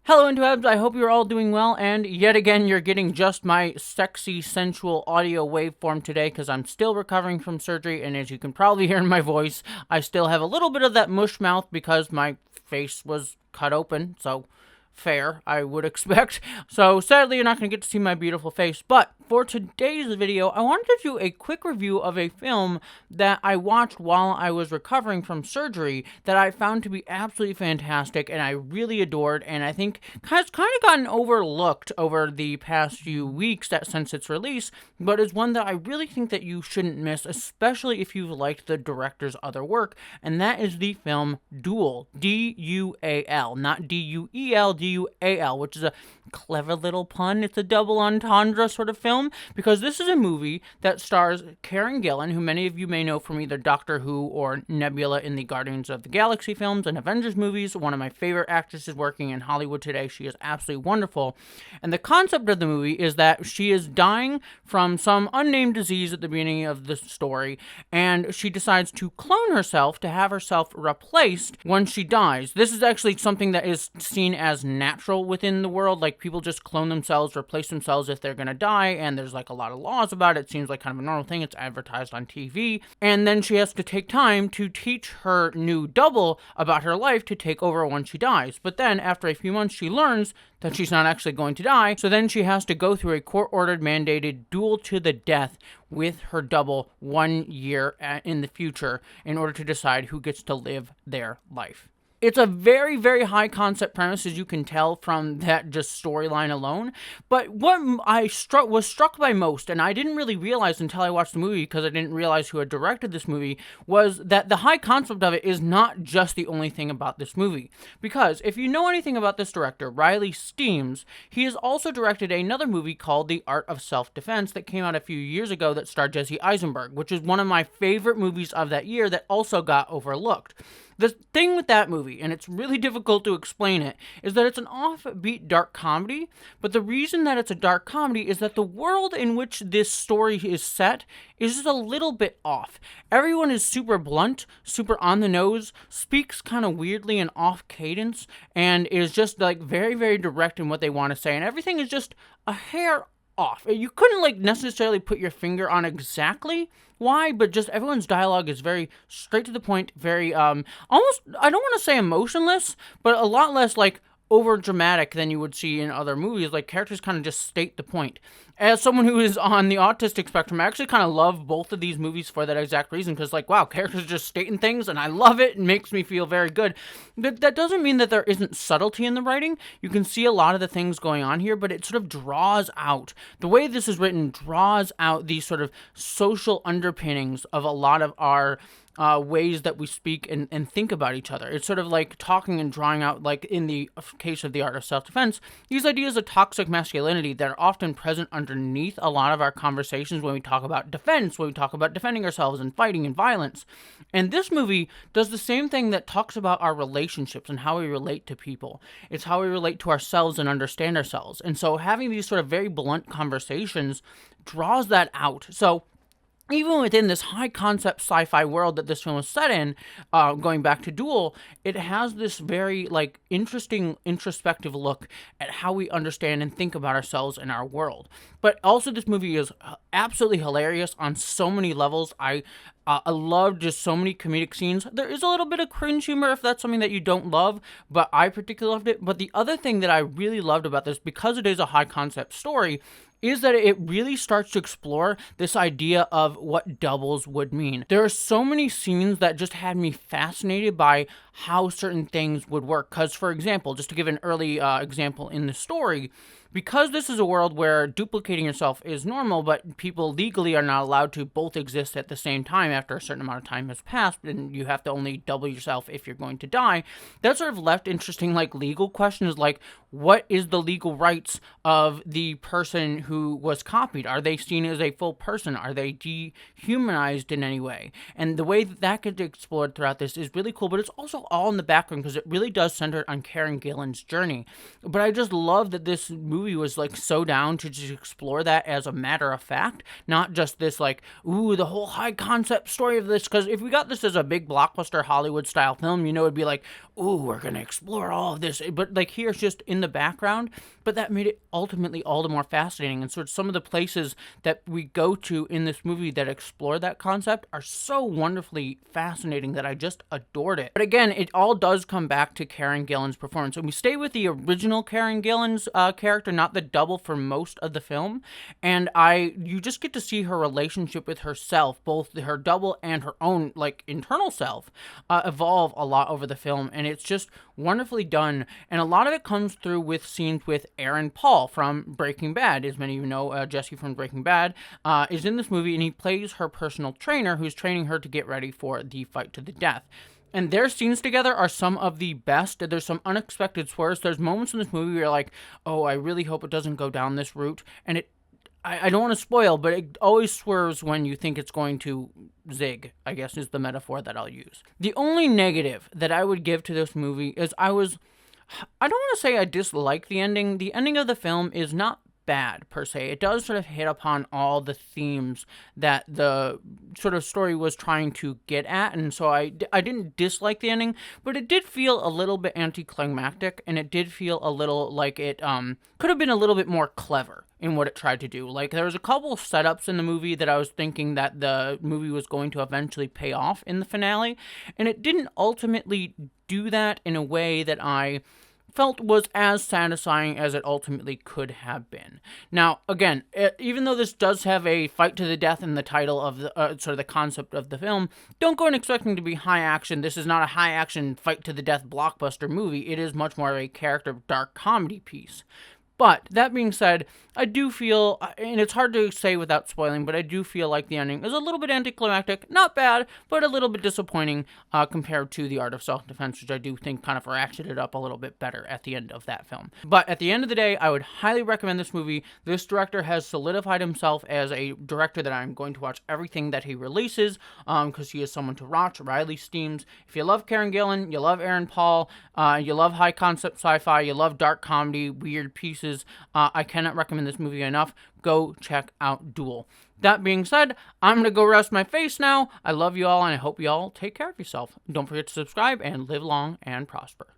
Hello, interwebs. I hope you're all doing well, and yet again, you're getting just my sexy, sensual audio waveform today because I'm still recovering from surgery, and as you can probably hear in my voice, I still have a little bit of that mush mouth because my face was cut open, so fair, I would expect. So sadly, you're not going to get to see my beautiful face, but for today's video, I wanted to do a quick review of a film that I watched while I was recovering from surgery that I found to be absolutely fantastic and I really adored, and I think has kind of gotten overlooked over the past few weeks since its release, but is one that I really think that you shouldn't miss, especially if you've liked the director's other work, and that is the film Duel, D-U-A-L, not D-U-E-L, D-U-A-L, which is a clever little pun. It's a double entendre sort of film, because this is a movie that stars Karen Gillan, who many of you may know from either Doctor Who or Nebula in the Guardians of the Galaxy films and Avengers movies. One of my favorite actresses working in Hollywood today. She is absolutely wonderful. And the concept of the movie is that she is dying from some unnamed disease at the beginning of the story, and she decides to clone herself to have herself replaced when she dies. This is actually something that is seen as natural within the world. Like, people just clone themselves, replace themselves if they're gonna die, and there's like a lot of laws about it. It seems like kind of a normal thing. It's advertised on TV. And then she has to take time to teach her new double about her life to take over when she dies. But then after a few months, she learns that she's not actually going to die. So then she has to go through a court-ordered mandated duel to the death with her double 1 year in the future in order to decide who gets to live their life. It's a very, very high concept premise, as you can tell from that just storyline alone. But what I was struck by most, and I didn't really realize until I watched the movie because I didn't realize who had directed this movie, was that the high concept of it is not just the only thing about this movie. Because if you know anything about this director, Riley Steams, he has also directed another movie called The Art of Self-Defense that came out a few years ago that starred Jesse Eisenberg, which is one of my favorite movies of that year that also got overlooked. The thing with that movie, and it's really difficult to explain it, is that it's an offbeat dark comedy, but the reason that it's a dark comedy is that the world in which this story is set is just a little bit off. Everyone is super blunt, super on the nose, speaks kind of weirdly and off cadence, and is just like very, very direct in what they want to say, and everything is just a hair off. You couldn't necessarily put your finger on exactly why, but just everyone's dialogue is very straight to the point, very almost, I don't want to say emotionless, but a lot less over dramatic than you would see in other movies. Like, characters kind of just state the point. As someone who is on the autistic spectrum, I actually kind of love both of these movies for that exact reason, because wow, characters just stating things, and I love it. It makes me feel very good. But that doesn't mean that there isn't subtlety in the writing. You can see a lot of the things going on here, but it sort of draws out, the way this is written draws out these sort of social underpinnings of a lot of our ways that we speak and think about each other. It's sort of like talking and drawing out, like in the case of The Art of Self-Defense, these ideas of toxic masculinity that are often present underneath a lot of our conversations when we talk about defense, when we talk about defending ourselves and fighting and violence. And this movie does the same thing that talks about our relationships and how we relate to people. It's how we relate to ourselves and understand ourselves. And so having these sort of very blunt conversations draws that out. So even within this high concept sci-fi world that this film is set in, going back to Duel, it has this very interesting introspective look at how we understand and think about ourselves and our world. But also, this movie is absolutely hilarious on so many levels. I love just so many comedic scenes. There is a little bit of cringe humor if that's something that you don't love, but I particularly loved it. But the other thing that I really loved about this, because it is a high concept story, is that it really starts to explore this idea of what doubles would mean. There are so many scenes that just had me fascinated by how certain things would work. Because, for example, just to give an early example in the story, because this is a world where duplicating yourself is normal, but people legally are not allowed to both exist at the same time after a certain amount of time has passed, and you have to only double yourself if you're going to die, that sort of left interesting legal questions like, what is the legal rights of the person who was copied? Are they seen as a full person? Are they dehumanized in any way? And the way that gets explored throughout this is really cool, but it's also all in the background because it really does center on Karen Gillan's journey. But I just love that this movie was so down to just explore that as a matter of fact, not just this ooh, the whole high concept story of this. Because if we got this as a big blockbuster Hollywood style film, it'd be ooh, we're going to explore all of this. But like here, it's just in the background. But that made it ultimately all the more fascinating. And so some of the places that we go to in this movie that explore that concept are so wonderfully fascinating that I just adored it. But again, it all does come back to Karen Gillan's performance. And we stay with the original Karen Gillan's character, not the double, for most of the film. And you just get to see her relationship with herself, both her double and her own like internal self, evolve a lot over the film. And it's just wonderfully done. And a lot of it comes through with scenes with Aaron Paul from Breaking Bad. As many of you know, Jessie from Breaking Bad is in this movie, and he plays her personal trainer who's training her to get ready for the fight to the death. And their scenes together are some of the best. There's some unexpected swerves. There's moments in this movie where you're like, oh, I really hope it doesn't go down this route. And I don't want to spoil, but it always swerves when you think it's going to zig, I guess is the metaphor that I'll use. The only negative that I would give to this movie is I don't want to say I dislike the ending. The ending of the film is not bad per se. It does sort of hit upon all the themes that the sort of story was trying to get at, and so I didn't dislike the ending, but it did feel a little bit anticlimactic, and it did feel a little like it could have been a little bit more clever in what it tried to do. Like, there was a couple of setups in the movie that I was thinking that the movie was going to eventually pay off in the finale, and it didn't ultimately do that in a way that I felt was as satisfying as it ultimately could have been. Now, again, even though this does have a fight to the death in the title of the sort of the concept of the film, don't go in expecting to be high action. This is not a high action fight to the death blockbuster movie. It is much more of a character dark comedy piece. But that being said, I do feel, and it's hard to say without spoiling, but I do feel like the ending is a little bit anticlimactic. Not bad, but a little bit disappointing compared to The Art of Self-Defense, which I do think kind of ratcheted up a little bit better at the end of that film. But at the end of the day, I would highly recommend this movie. This director has solidified himself as a director that I'm going to watch everything that he releases, because he is someone to watch. Riley Steams. If you love Karen Gillan, you love Aaron Paul, you love high concept sci-fi, you love dark comedy, weird pieces, I cannot recommend this movie enough. Go check out Duel. That being said, I'm going to go rest my face now. I love you all, and I hope you all take care of yourself. Don't forget to subscribe, and live long and prosper.